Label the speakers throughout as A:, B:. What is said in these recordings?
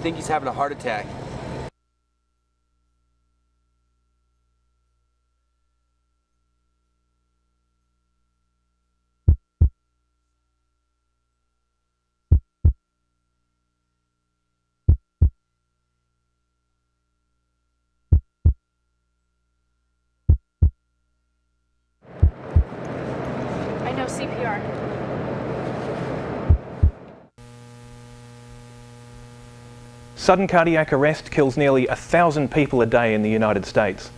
A: think he's having a heart attack.
B: I know CPR.
C: Sudden cardiac arrest kills nearly 1,000 people a day in the United States.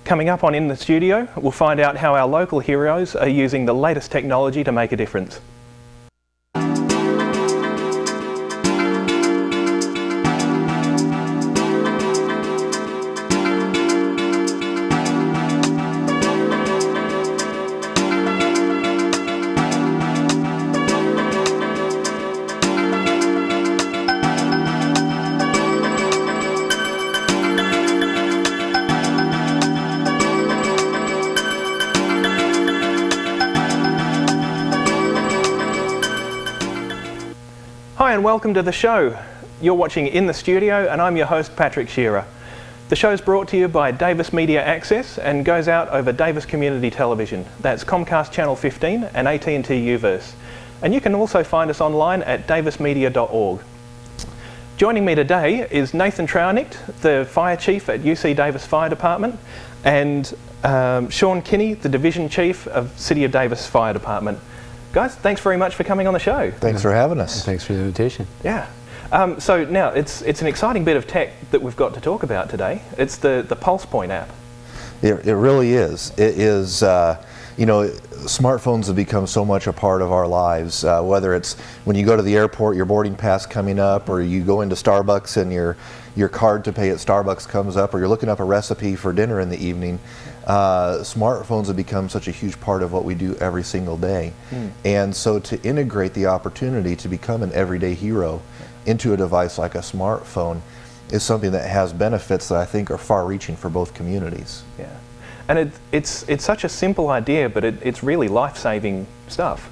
C: Coming up on In the Studio, we'll find out how our local heroes are using the latest technology to make a difference. Hi and welcome to the show. You're watching In the Studio and I'm your host Patrick Shearer. The show's brought to you by Davis Media Access and goes out over Davis Community Television. That's Comcast Channel 15 and AT&T Uverse. And you can also find us online at davismedia.org. Joining me today is Nathan Trauernicht, the Fire Chief at UC Davis Fire Department, and Shawn Kinney, the Division Chief of City of Davis Fire Department. Guys, thanks very much for coming on the show.
D: Thanks for having us.
E: Thanks for the invitation.
C: Yeah. So now it's an exciting bit of tech that we've got to talk about today. It's the Pulse Point app.
D: It really is. It is, you know, smartphones have become so much a part of our lives, whether it's when you go to the airport, your boarding pass coming up, or you go into Starbucks and your card to pay at Starbucks comes up, or you're looking up a recipe for dinner in the evening. Smartphones have become such a huge part of what we do every single day. And so to integrate the opportunity to become an everyday hero into a device like a smartphone is something that has benefits that I think are far-reaching for both communities.
C: Yeah. And it's such a simple idea, but it's really life-saving stuff.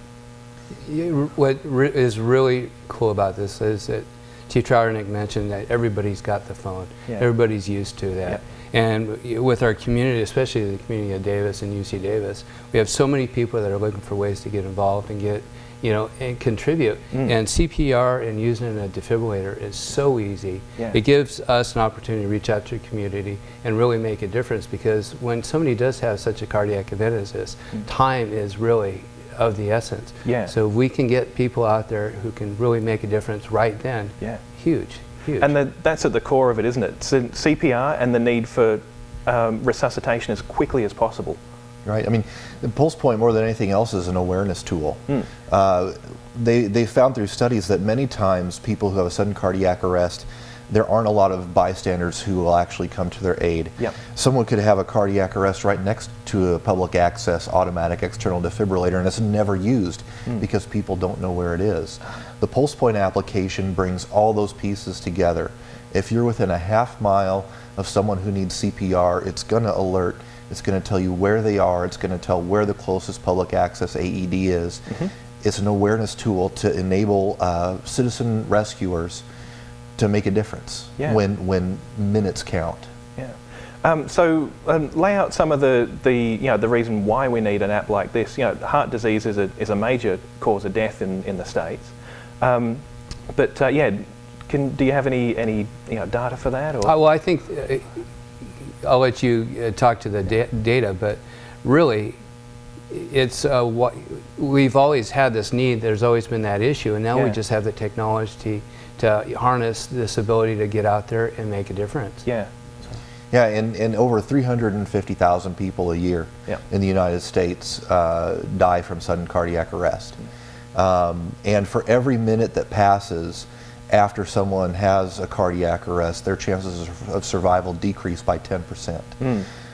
E: What is really cool about this is that Chief Trauernicht mentioned that everybody's got the phone.
C: Yeah.
E: Everybody's used to that. Yeah. And with our community, especially the community of Davis and UC Davis, we have so many people that are looking for ways to get involved and get, you know, and contribute. And CPR and using a defibrillator is so easy.
C: Yeah.
E: It gives us an opportunity to reach out to the community and really make a difference, because when somebody does have such a cardiac event as this, time is really of the essence.
C: Yeah.
E: So if we can get people out there who can really make a difference right then,
C: yeah,
E: huge. Huge.
C: And that's at the core of it, isn't it? So CPR and the need for resuscitation as quickly as possible.
D: Right. I mean, the Pulse Point, more than anything else, is an awareness tool. They found through studies that many times people who have a sudden cardiac arrest, there aren't a lot of bystanders who will actually come to their aid.
C: Yep.
D: Someone could have a cardiac arrest right next to a public access automatic external defibrillator, and it's never used because people don't know where it is. The Pulse Point application brings all those pieces together. If you're within a half mile of someone who needs CPR, it's going to alert. It's going to tell you where they are. It's going to tell where the closest public access AED is. It's an awareness tool to enable citizen rescuers to make a difference when minutes count.
C: Yeah. So lay out some of the reason why we need an app like this. You know, heart disease is a major cause of death in the States. Yeah, do you have any data for that? Or?
E: Well, I think I'll let you talk to the data, but really, it's what we've always had this need. There's always been that issue, and now we just have the technology to harness this ability to get out there and make a difference.
C: Yeah.
D: Yeah, and over 350,000 people a year in the United States die from sudden cardiac arrest. And for every minute that passes after someone has a cardiac arrest, their chances of survival decrease by 10%.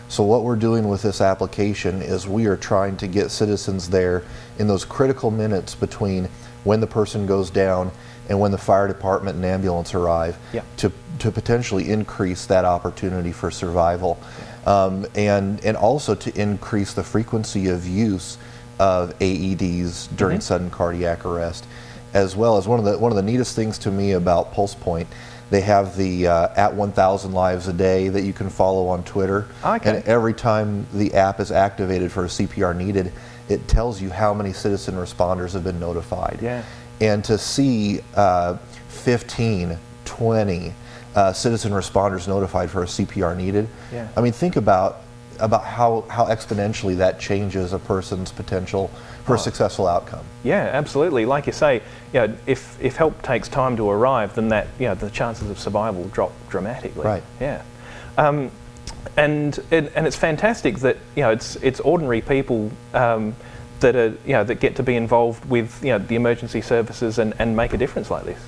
D: So what we're doing with this application is we are trying to get citizens there in those critical minutes between when the person goes down and when the fire department and ambulance arrive to potentially increase that opportunity for survival, and also to increase the frequency of use of AEDs during sudden cardiac arrest, as well as one of the neatest things to me about Pulse Point. They have the at 1,000 lives a day that you can follow on Twitter.
C: Okay.
D: And every time the app is activated for a CPR needed, it tells you how many citizen responders have been notified.
C: Yeah.
D: And to see 15, 20 citizen responders notified for a CPR needed,
C: yeah.
D: I mean, think about how exponentially that changes a person's potential for a successful outcome.
C: Yeah, absolutely. Like you say, if help takes time to arrive, then that the chances of survival drop dramatically.
D: Right.
C: Yeah. And it's fantastic that it's ordinary people that are that get to be involved with the emergency services and make a difference like this.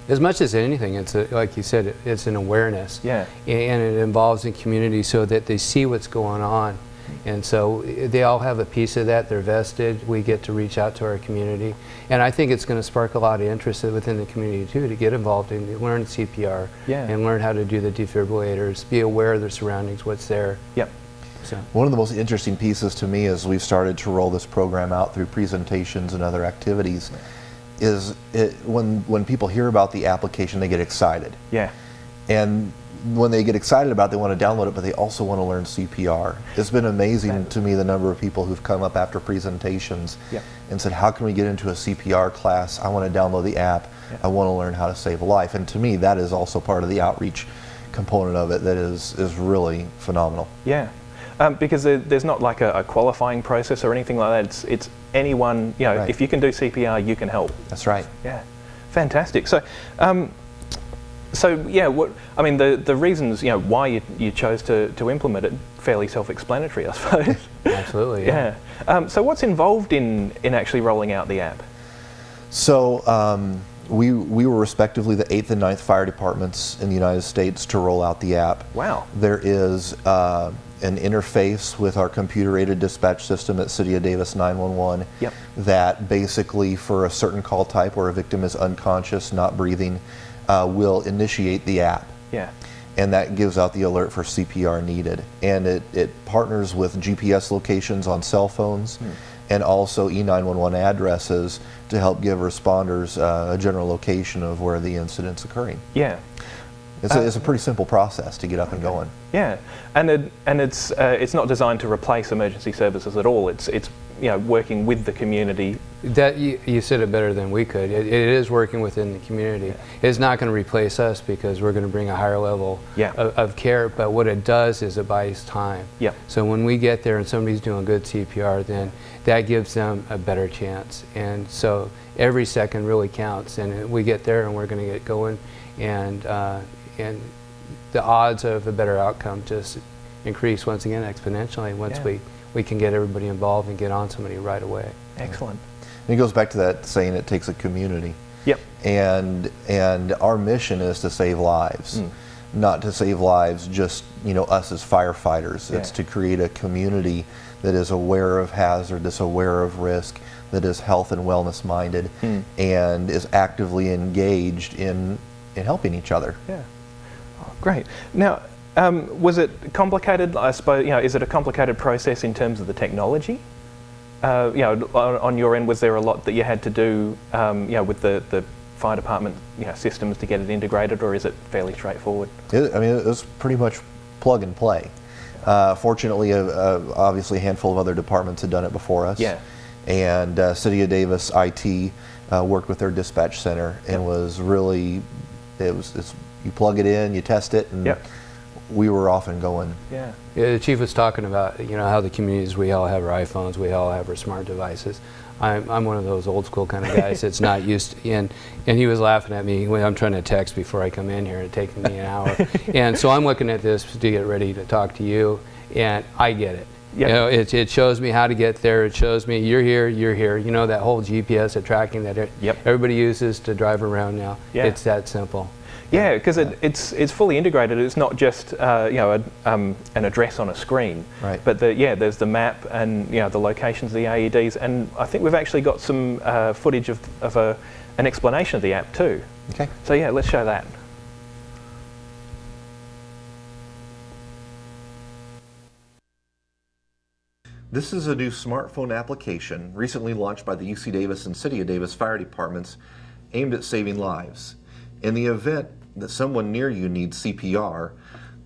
E: As much as anything, it's like you said, it's an awareness.
C: Yeah.
E: And it involves the community so that they see what's going on. And so they all have a piece of that. They're vested. We get to reach out to our community. And I think it's going to spark a lot of interest within the community too, to get involved and learn CPR and learn how to do the defibrillators, be aware of their surroundings, what's there.
C: Yep.
E: So.
D: One of the most interesting pieces to me as we've started to roll this program out through presentations and other activities is when people hear about the application, they get excited.
C: Yeah.
D: And when they get excited about it, they want to download it, but they also want to learn CPR. It's been amazing to me the number of people who've come up after presentations and said, how can we get into a CPR class? I want to download the app. I want to learn how to save a life. And to me, that is also part of the outreach component of it that is really phenomenal.
C: Yeah. Because there's not like a qualifying process or anything like that. It's anyone,
D: Right.
C: If you can do CPR, you can help.
D: That's right.
C: Yeah, fantastic. So, the reasons why you chose to implement it, fairly self-explanatory, I suppose.
E: Absolutely.
C: Yeah. So what's involved in actually rolling out the app?
D: So we were respectively the 8th and 9th fire departments in the United States to roll out the app.
C: Wow.
D: There is an interface with our computer-aided dispatch system at City of Davis 911 that basically for a certain call type where a victim is unconscious, not breathing, will initiate the app.
C: Yeah.
D: And that gives out the alert for CPR needed. And it partners with GPS locations on cell phones and also E911 addresses to help give responders a general location of where the incident's occurring.
C: Yeah.
D: It's a pretty simple process to get up and going.
C: Yeah, and it's not designed to replace emergency services at all. It's working with the community.
E: That you said it better than we could. It is working within the community. Yeah. It's not going to replace us because we're going to bring a higher level of care. But what it does is it buys time. Yeah. So when we get there and somebody's doing good CPR, then that gives them a better chance. And so every second really counts. And we get there and we're going to get going, and the odds of a better outcome just increase once again exponentially once we can get everybody involved and get on somebody right away.
C: Excellent.
D: And it goes back to that saying it takes a community. Yep. And our mission is to save lives. Not to save lives just us as firefighters. It's to create a community that is aware of hazard, that's aware of risk, that is health and wellness minded, and is actively engaged in helping each other.
C: Yeah. Oh, great. Now, was it complicated? I suppose, is it a complicated process in terms of the technology? On your end, was there a lot that you had to do, with the fire department, systems to get it integrated, or is it fairly straightforward?
D: It was pretty much plug and play. Fortunately, obviously, a handful of other departments had done it before us. Yeah. And City of Davis IT worked with their dispatch center and was really, you plug it in, you test it, and we were off and going.
E: Yeah. The chief was talking about how the communities, we all have our iPhones, we all have our smart devices. I'm one of those old school kind of guys that's not used to, and he was laughing at me when I'm trying to text before I come in here. It taking me an hour, and so I'm looking at this to get ready to talk to you, and I get it. Yep. It shows me how to get there. It shows me you're here, you're here. That whole GPS tracking that everybody uses to drive around now. Yeah. It's that simple.
C: Yeah, because it's fully integrated. It's not just an address on a screen, right? But there's the map and the locations of the AEDs, and I think we've actually got some footage of an explanation of the app too. Okay. So let's show that.
D: This is a new smartphone application recently launched by the UC Davis and City of Davis fire departments aimed at saving lives. In the event that someone near you needs CPR,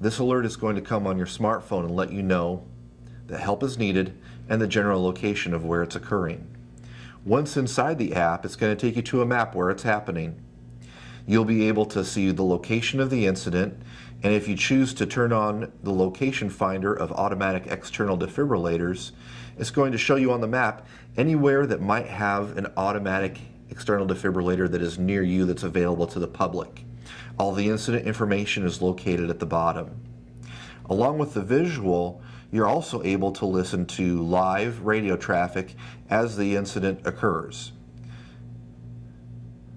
D: this alert is going to come on your smartphone and let you know that help is needed and the general location of where it's occurring. Once inside the app, it's going to take you to a map where it's happening. You'll be able to see the location of the incident, and if you choose to turn on the location finder of automatic external defibrillators, it's going to show you on the map anywhere that might have an automatic external defibrillator that is near you that's available to the public. All the incident information is located at the bottom. Along with the visual, you're also able to listen to live radio traffic as the incident occurs.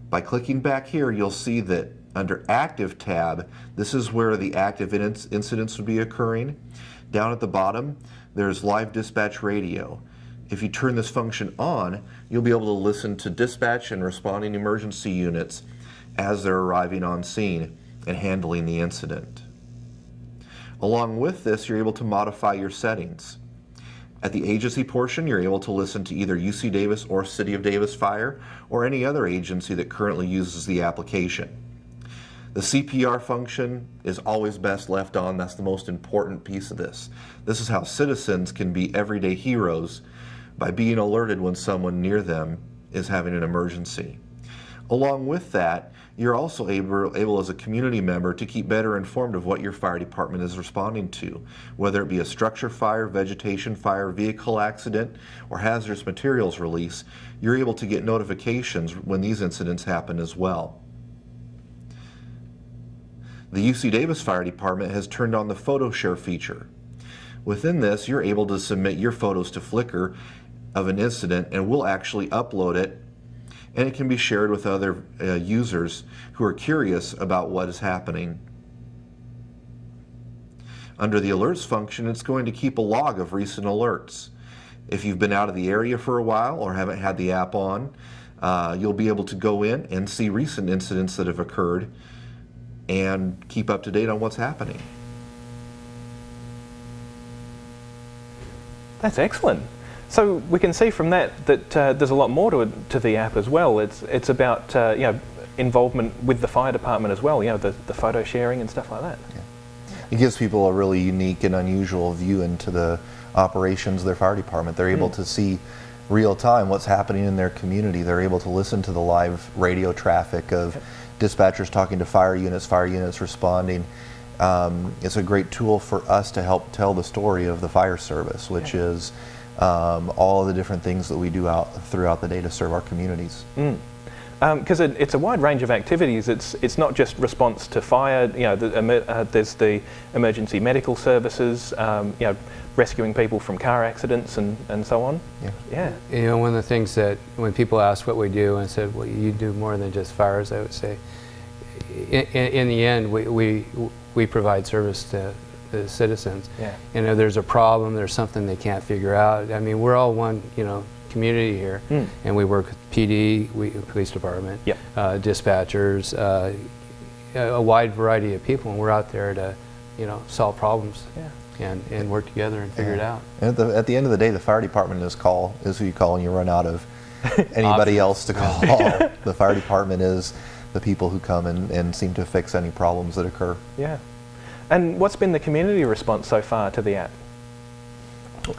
D: By clicking back here, you'll see that under Active tab, this is where the active incidents would be occurring. Down at the bottom, there's Live Dispatch Radio. If you turn this function on, you'll be able to listen to dispatch and responding emergency units as they're arriving on scene and handling the incident. Along with this, you're able to modify your settings. At the agency portion, you're able to listen to either UC Davis or City of Davis Fire or any other agency that currently uses the application. The CPR function is always best left on. That's the most important piece of this. This is how citizens can be everyday heroes by being alerted when someone near them is having an emergency. Along with that, you're also able as a community member to keep better informed of what your fire department is responding to, whether it be a structure fire, vegetation fire, vehicle accident, or hazardous materials release. You're able to get notifications when these incidents happen as well. The UC Davis Fire Department has turned on the photo share feature. Within this, you're able to submit your photos to Flickr of an incident, and we'll actually upload it, and it can be shared with other users who are curious about what is happening. Under the alerts function, it's going to keep a log of recent alerts. If you've been out of the area for a while or haven't had the app on, you'll be able to go in and see recent incidents that have occurred and keep up to date on what's happening.
C: That's excellent. So we can see from that that there's a lot more to the app as well. It's about involvement with the fire department as well. The photo sharing and stuff like that.
D: Yeah. It gives people a really unique and unusual view into the operations of their fire department. They're able to see real time what's happening in their community. They're able to listen to the live radio traffic of dispatchers talking to fire units responding. It's a great tool for us to help tell the story of the fire service, which is all of the different things that we do throughout the day to serve our communities.
C: Because it's a wide range of activities. It's not just response to fire. There's the emergency medical services. Rescuing people from car accidents and so on. Yeah.
E: One of the things that when people ask what we do and said, well, you do more than just fires, I would say, in the end, we provide service to the citizens.
C: Yeah.
E: If there's a problem, there's something they can't figure out. I mean, we're all one, community here, and we work with PD, police department, dispatchers, a wide variety of people, and we're out there to, solve problems. And work together and figure it out.
D: And at the end of the day, the fire department is who you call when you run out of anybody else to call. The fire department is the people who come and seem to fix any problems that occur.
C: Yeah. And what's been the community response so far to the app?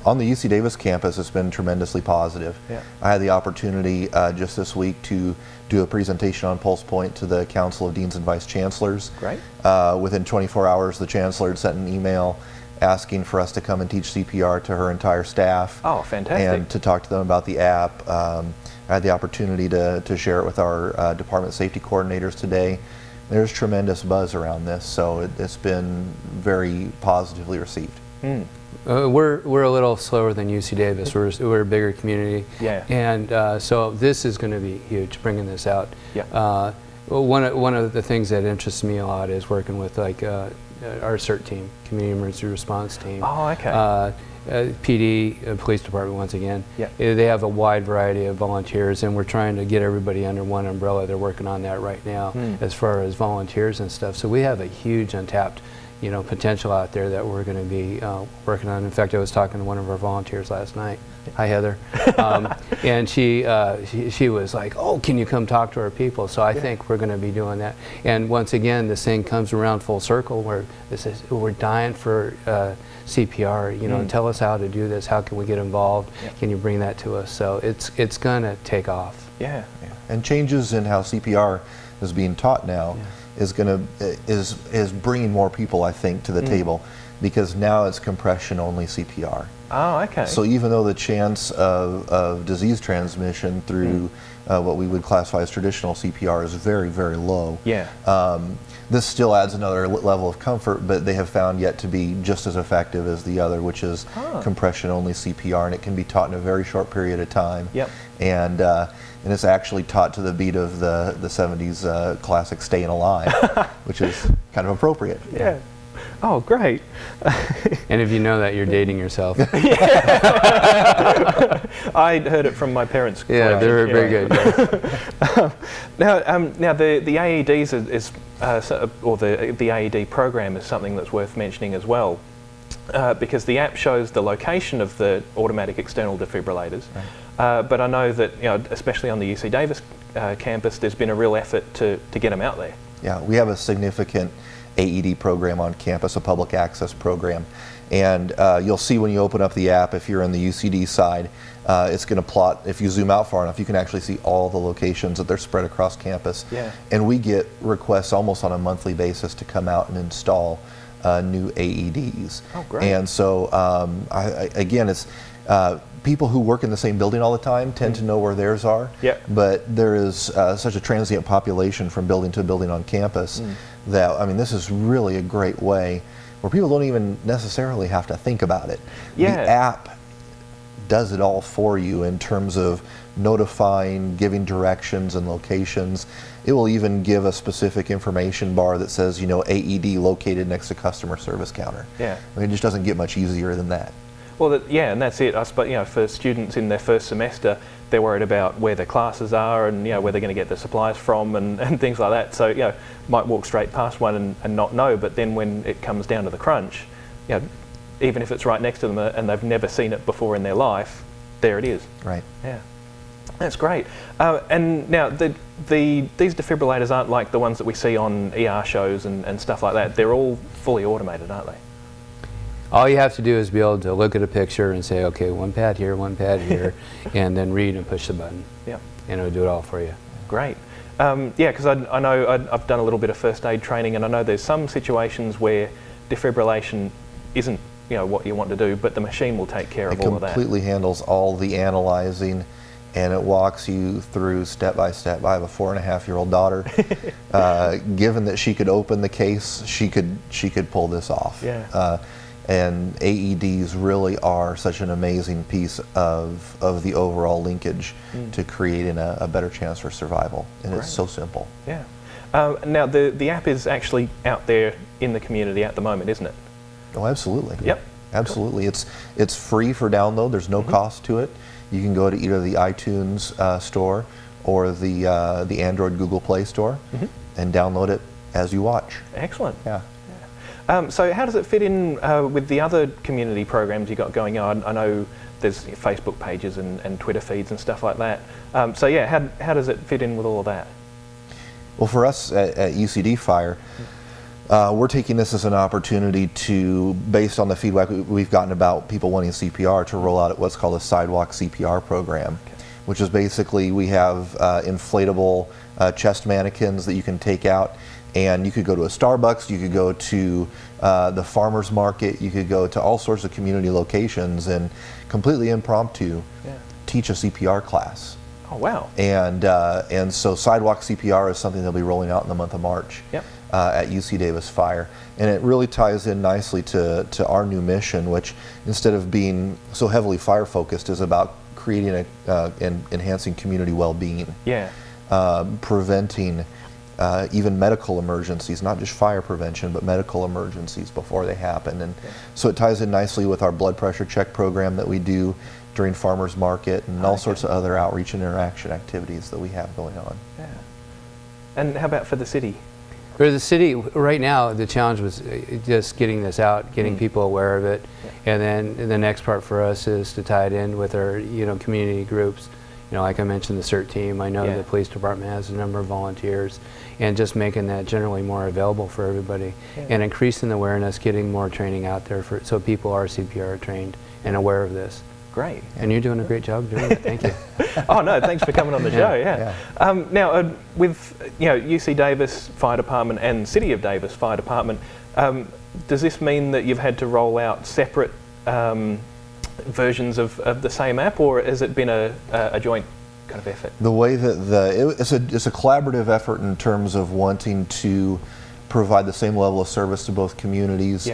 D: On the UC Davis campus, it's been tremendously positive.
C: Yeah.
D: I had the opportunity just this week to do a presentation on Pulse Point to the Council of Deans and Vice Chancellors.
C: Great.
D: Within 24 hours, the Chancellor had sent an email asking for us to come and teach CPR to her entire staff.
C: Oh, fantastic.
D: And to talk to them about the app. I had the opportunity to share it with our department safety coordinators today. There's tremendous buzz around this, so it's been very positively received.
E: We're a little slower than UC Davis. We're a bigger community, and so this is going to be huge, bringing this out.
C: Yeah.
E: One of the things that interests me a lot is working with our CERT team, Community Emergency Response Team.
C: Oh, okay.
E: PD, Police Department once again.
C: Yeah.
E: They have a wide variety of volunteers, and we're trying to get everybody under one umbrella. They're working on that right now as far as volunteers and stuff. So we have a huge untapped you know, potential out there that we're going to be working on. In fact, I was talking to one of our volunteers last night. Hi, Heather. And she was like, "Oh, can you come talk to our people?" So I think we're going to be doing that. And once again, this thing comes around full circle where this is, we're dying for CPR. You know, tell us how to do this. How can we get involved? Can you bring that to us? So it's going to take off.
C: Yeah.
D: And changes in how CPR is being taught now is bringing more people, I think, to the table, because now it's compression only CPR.
C: Oh, okay.
D: So even though the chance of disease transmission through what we would classify as traditional CPR is very, very low, this still adds another level of comfort, but they have found yet to be just as effective as the other, which is compression only CPR, and it can be taught in a very short period of time. And it's actually taught to the beat of the 70s classic Staying Alive, which is kind of appropriate.
C: Yeah. Oh, great.
E: And if you know that, you're dating yourself.
C: I heard it from my parents.
E: Yeah, they were very good.
C: Now the AEDs or the AED program is something that's worth mentioning as well, because the app shows the location of the automatic external defibrillators. But I know that, you know, especially on the UC Davis campus, there's been a real effort to get them out there. Yeah,
D: we have a significant AED program on campus, a public access program. And you'll see when you open up the app, if you're on the UCD side, it's going to plot, if you zoom out far enough, you can actually see all the locations that they're spread across campus. And we get requests almost on a monthly basis to come out and install new AEDs.
C: Oh, great.
D: And so, again, it's people who work in the same building all the time tend to know where theirs are. But there is such a transient population from building to building on campus that, I mean, this is really a great way where people don't even necessarily have to think about it. The app does it all for you in terms of notifying, giving directions and locations. It will even give a specific information bar that says, you know, AED located next to customer service counter. I mean, it just doesn't get much easier than that.
C: Well, and that's it. I suppose, you know, for students in their first semester, they're worried about where their classes are and, you know, where they're going to get their supplies from and things like that. So, you know, might walk straight past one and not know, but then when it comes down to the crunch, you know, even if it's right next to them and they've never seen it before in their life, there it is.
D: Right.
C: Yeah. That's great. And now, these defibrillators aren't like the ones that we see on ER shows and stuff like that. They're all fully automated, aren't they?
E: All you have to do is be able to look at a picture and say, okay, one pad here, and then read and push the button. And it'll do it all for you.
C: Great. Yeah, because I know I've done a little bit of first aid training, and I know there's some situations where defibrillation isn't, you know, what you want to do, but the machine will take care of all of that.
D: It completely handles all the analyzing, and it walks you through step by step. I have a 4.5-year-old daughter. Given that she could open the case, she could pull this off. And AEDs really are such an amazing piece of the overall linkage to creating a better chance for survival. And it's so simple.
C: Now, the app is actually out there in the community at the moment, isn't it?
D: Oh, absolutely. Absolutely. It's free for download. There's no cost to it. You can go to either the iTunes store or the Android Google Play store and download it as you watch.
C: Excellent. So how does it fit in with the other community programs you got going on? I know there's Facebook pages and Twitter feeds and stuff like that. So yeah, how does it fit in with all of that?
D: Well, for us at UCD Fire, we're taking this as an opportunity to, based on the feedback we've gotten about people wanting CPR, to roll out what's called a sidewalk CPR program, which is basically we have inflatable chest mannequins that you can take out. And you could go to a Starbucks, you could go to the farmer's market, you could go to all sorts of community locations and completely impromptu teach a CPR class.
C: Oh, wow.
D: And so sidewalk CPR is something they'll be rolling out in the month of March at UC Davis Fire. And it really ties in nicely to our new mission, which instead of being so heavily fire focused is about creating and enhancing community well-being. Preventing even medical emergencies, not just fire prevention, but medical emergencies before they happen. And so it ties in nicely with our blood pressure check program that we do during farmers market and all sorts of other outreach and interaction activities that we have going on.
C: And how about for the city?
E: For the city, right now, the challenge was just getting this out, getting people aware of it, and then the next part for us is to tie it in with our, community groups. Like I mentioned, the CERT team. I know the police department has a number of volunteers, and just making that generally more available for everybody, and increasing the awareness, getting more training out there so people are CPR trained and aware of this.
C: Great.
E: And you're doing a great job doing it. Thank you.
C: Oh no, thanks for coming on the show. Yeah. Now, with UC Davis Fire Department and City of Davis Fire Department, does this mean that you've had to roll out separate versions of the same app, or has it been a joint kind of effort? The way
D: that it's a collaborative effort in terms of wanting to provide the same level of service to both communities.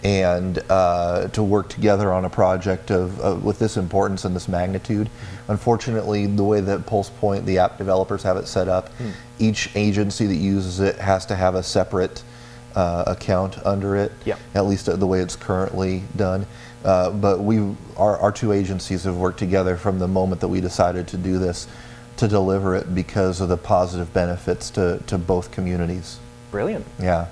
D: And to work together on a project with this importance and this magnitude. Unfortunately, the way that PulsePoint, the app developers have it set up, each agency that uses it has to have a separate account under it, at least the way it's currently done. But our two agencies have worked together from the moment that we decided to do this to deliver it because of the positive benefits to both communities.
C: Brilliant.
D: Yeah.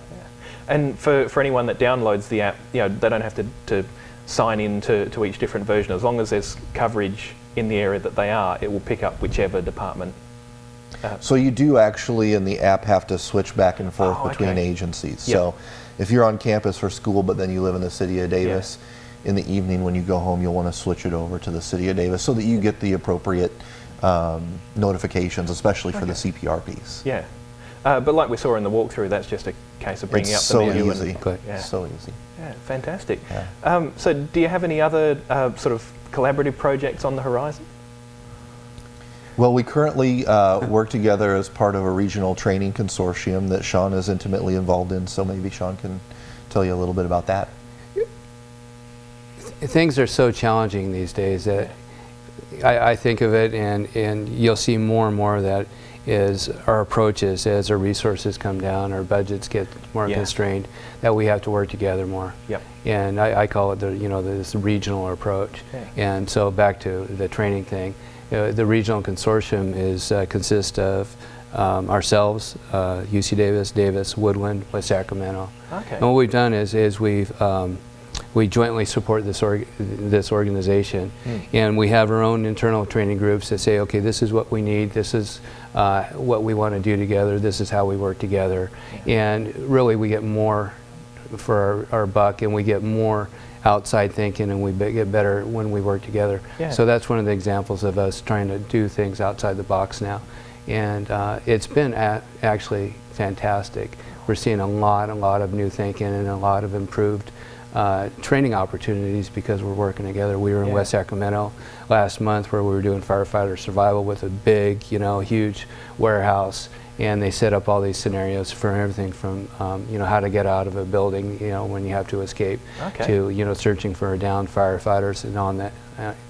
C: And for anyone that downloads the app, they don't have to sign in to each different version. As long as there's coverage in the area that they are, it will pick up whichever department.
D: So you do actually in the app have to switch back and forth between agencies. So if you're on campus for school but then you live in the City of Davis, in the evening when you go home you'll want to switch it over to the City of Davis so that you get the appropriate notifications, especially for the CPR piece.
C: Yeah. But like we saw in the walkthrough, that's just a case of bringing up the menu.
D: It's so easy. So easy.
C: Yeah, fantastic. So do you have any other sort of collaborative projects on the horizon?
D: Well, we currently work together as part of a regional training consortium that Shawn is intimately involved in, so maybe Shawn can tell you a little bit about that.
E: Things are so challenging these days that I think of it, and you'll see more and more of that, is our approaches as our resources come down, our budgets get more constrained, that we have to work together more. And I call it this regional approach. And so back to the training thing, the regional consortium consists of ourselves, UC Davis, Davis, Woodland, West Sacramento. And what we've done is we jointly support this organization, and we have our own internal training groups that say, okay, this is what we need, this is what we want to do together, this is how we work together. And really we get more for our buck, and we get more outside thinking, and we get better when we work together. So that's one of the examples of us trying to do things outside the box now. And it's been actually fantastic. We're seeing a lot of new thinking and a lot of improved training opportunities because we're working together. We were in West Sacramento last month where we were doing firefighter survival with a big, huge warehouse, and they set up all these scenarios for everything from, how to get out of a building, when you have to escape, to, searching for downed firefighters and on that.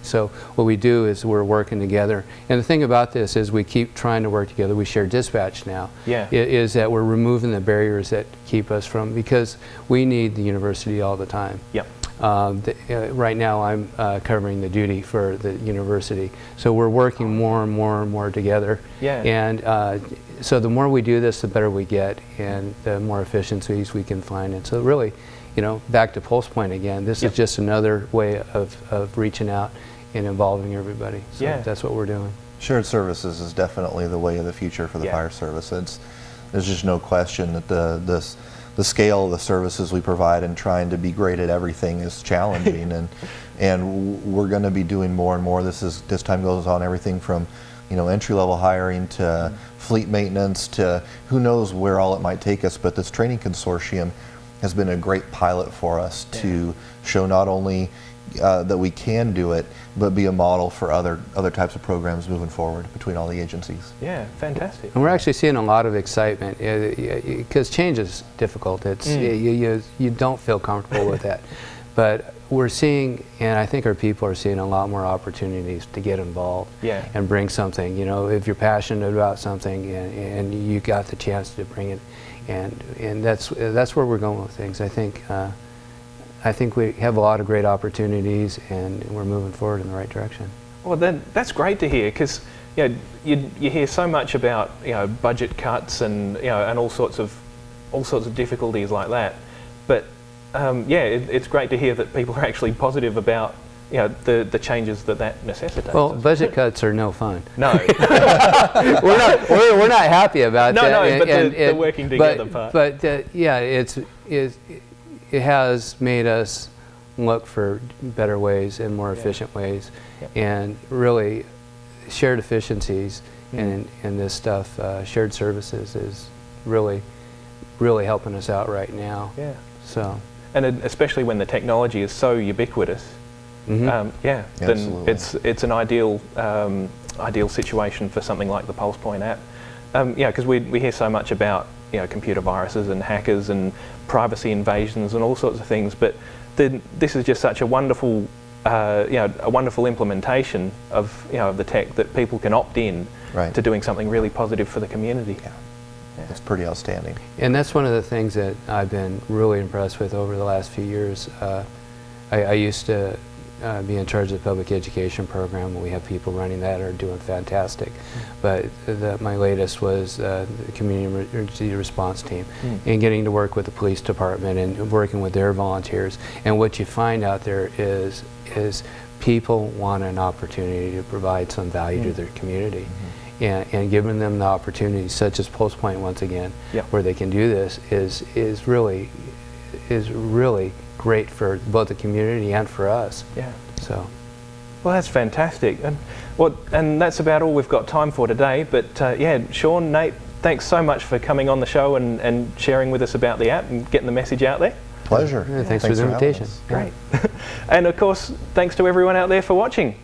E: So what we do is we're working together, and the thing about this is we keep trying to work together. We share dispatch now. Is that we're removing the barriers that keep us from, because we need the university all the time. Right now I'm covering the duty for the university, so we're working more and more together. And so the more we do this, the better we get, and the more efficiencies we can find. And so really, back to PulsePoint again, this is just another way of reaching out and involving everybody. So that's what we're doing.
D: Shared services is definitely the way of the future for the fire service. There's just no question that the scale of the services we provide and trying to be great at everything is challenging, and we're going to be doing more and more. This time goes on everything from entry-level hiring to fleet maintenance to who knows where all it might take us. But this training consortium has been a great pilot for us to show not only that we can do it, but be a model for other types of programs moving forward between all the agencies.
C: Yeah, fantastic.
E: And we're actually seeing a lot of excitement because change is difficult. It's you don't feel comfortable with that, but we're seeing, and I think our people are seeing a lot more opportunities to get involved and bring something. If you're passionate about something and you got the chance to bring it, and that's where we're going with things. I think we have a lot of great opportunities, and we're moving forward in the right direction.
C: Well, then that's great to hear, because you hear so much about budget cuts and and all sorts of all sorts of difficulties like that. But yeah, it's great to hear that people are actually positive about the changes that necessitates.
E: Well, budget cuts are no fun.
C: No.
E: we're not happy about that.
C: No, but the working together part.
E: But yeah, it has made us look for better ways and more efficient ways, and really shared efficiencies in this stuff. Shared services is really helping us out right now.
C: Yeah.
E: So.
C: And especially when the technology is so ubiquitous. Then it's an ideal situation for something like the Pulse Point app. Because we hear so much about computer viruses and hackers and privacy invasions and all sorts of things, but this is just such a wonderful a wonderful implementation of the tech that people can opt in to doing something really positive for the community.
D: Yeah. It's pretty outstanding.
E: And that's one of the things that I've been really impressed with over the last few years. I used to be in charge of the public education program. We have people running that are doing fantastic. But my latest was the community emergency response team, and getting to work with the police department and working with their volunteers. And what you find out there is people want an opportunity to provide some value to their community. And giving them the opportunities, such as Pulse Point once again, where they can do this, is really great for both the community and for us.
C: Yeah.
E: So.
C: Well, that's fantastic, and that's about all we've got time for today. But yeah, Shawn, Nate, thanks so much for coming on the show and sharing with us about the app and getting the message out there.
D: Pleasure.
E: Yeah, thanks for the invitation.
C: Great. And of course, thanks to everyone out there for watching.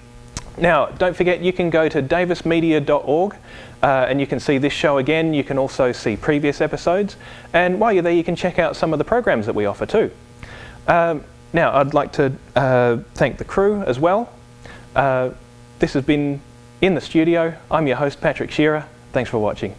C: Now, don't forget, you can go to davismedia.org and you can see this show again. You can also see previous episodes. And while you're there, you can check out some of the programs that we offer too. Now, I'd like to thank the crew as well. This has been In the Studio. I'm your host, Patrick Shearer. Thanks for watching.